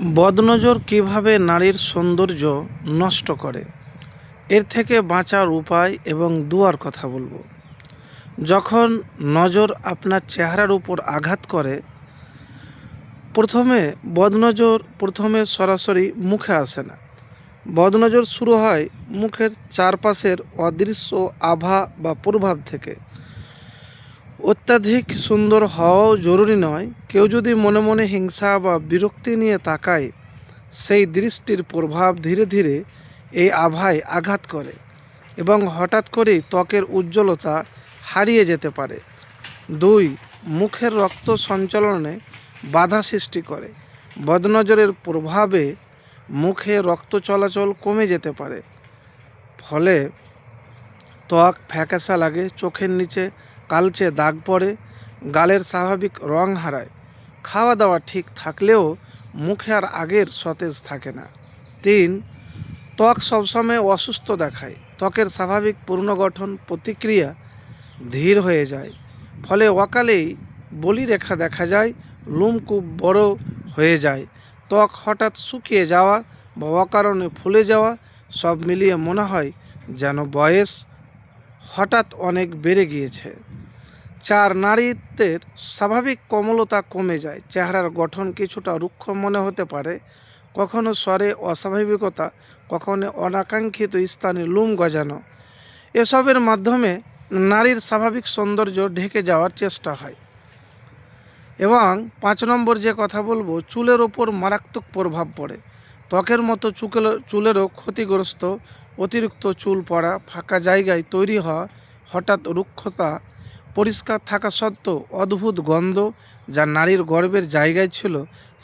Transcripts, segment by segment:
বদনজর কিভাবে নারীর সৌন্দর্য নষ্ট করে, এর থেকে বাঁচার উপায় এবং দুয়ার কথা বলবো। যখন নজর আপনার চেহারার উপর আঘাত করে, প্রথমে সরাসরি মুখে আসে না। বদনজর শুরু হয় মুখের চারপাশের অদৃশ্য আভা বা প্রভাব থেকে। অত্যাধিক সুন্দর হওয়াও জরুরি নয়। কেউ যদি মনে মনে হিংসা বা বিরক্তি নিয়ে তাকায়, সেই দৃষ্টির প্রভাব ধীরে ধীরে এই আভায় আঘাত করে এবং হঠাৎ করেই ত্বকের উজ্জ্বলতা হারিয়ে যেতে পারে। 2. মুখের রক্ত সঞ্চালনে বাধা সৃষ্টি করে। বদনজরের প্রভাবে মুখে রক্ত চলাচল কমে যেতে পারে, ফলে ত্বক ফ্যাকাশে লাগে, চোখের নিচে কালচে দাগ পড়ে, গালের স্বাভাবিক রং হারায়। খাওয়া দাওয়া ঠিক থাকলেও মুখে আর আগের সতেজ থাকে না। 3. ত্বক সবসময় অসুস্থ দেখায়। ত্বকের স্বাভাবিক পুনর্গঠন প্রতিক্রিয়া ধীর হয়ে যায়, ফলে অকালেই বলিরেখা দেখা যায়, লোম খুব বড় হয়ে যায়, ত্বক হঠাৎ শুকিয়ে যাওয়া বা অকারণে ফুলে যাওয়া, সব মিলিয়ে মনে হয় যেন বয়স হঠাৎ অনেক বেড়ে গিয়েছে। 4. নারীত্বের স্বাভাবিক কোমলতা কমে যায়। চেহারার গঠন কিছুটা রুক্ষ মনে হতে পারে, কখনো স্বরে অস্বাভাবিকতা, কখনো অনাকাঙ্ক্ষিত স্থানে লোম গজানো। এসবের মাধ্যমে নারীর স্বাভাবিক সৌন্দর্য ঢেকে যাওয়ার চেষ্টা হয়। এবং 5 নম্বর যে কথা বলবো, চুলের ওপর মারাত্মক প্রভাব পড়ে। ত্বকের মতো চুলেরও ক্ষতিগ্রস্ত। অতিরিক্ত চুল পড়া, ফাঁকা জায়গায় তৈরি হওয়া হঠাৎ রুক্ষতা, পরিষ্কার থাকা সত্ত্বেও অদ্ভুত গন্ধ যা নারীর গর্ভের জায়গায় ছিল,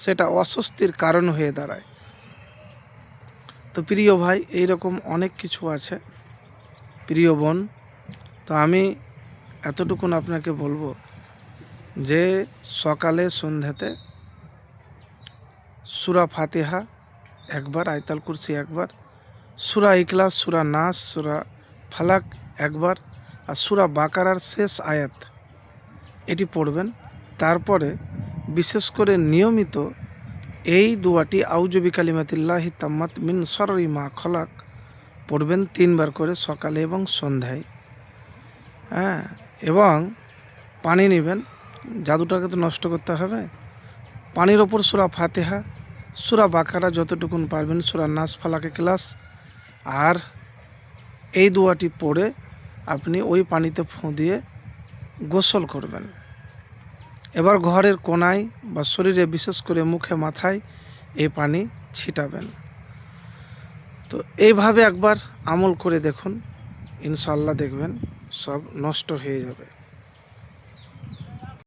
সেটা অস্বস্তির কারণ হয়ে দাঁড়ায়। তো প্রিয় ভাই, এইরকম অনেক কিছু আছে। প্রিয় বোন, তো আমি এতটুকুন আপনাকে বলবো যে সকালে সন্ধ্যাতে সূরা ফাতিহা একবার, আয়াতুল কুরসি একবার, সূরা ইখলাস, সূরা নাস, সূরা ফালাক একবার, আর সূরা বাকারার শেষ আয়াত এটি পড়বেন। তারপরে বিশেষ করে নিয়মিত এই দোয়াটি আউযু বিকালিমাতিল্লাহি তাম্মাত মিন শাররি মা খলাক পড়বেন 3 বার করে সকালে এবং সন্ধ্যায়। এবং পানি নেবেন, জাদুটাকে তো নষ্ট করতে হবে। পানির ওপর সূরা ফাতিহা, সূরা বাকারা যতটুকুন পারবেন, সূরা নাস, ফালাক, ইখলাস, আর এই দোয়াটি পড়ে আপনি ওই পানিতে ফুঁ দিয়ে গোসল করবেন। এবার ঘরের কোনায় বা শরীরে, বিশেষ করে মুখে, মাথায় এই পানি ছিটাবেন। তো এইভাবে একবার আমল করে দেখুন, ইনশাআল্লাহ দেখবেন সব নষ্ট হয়ে যাবে।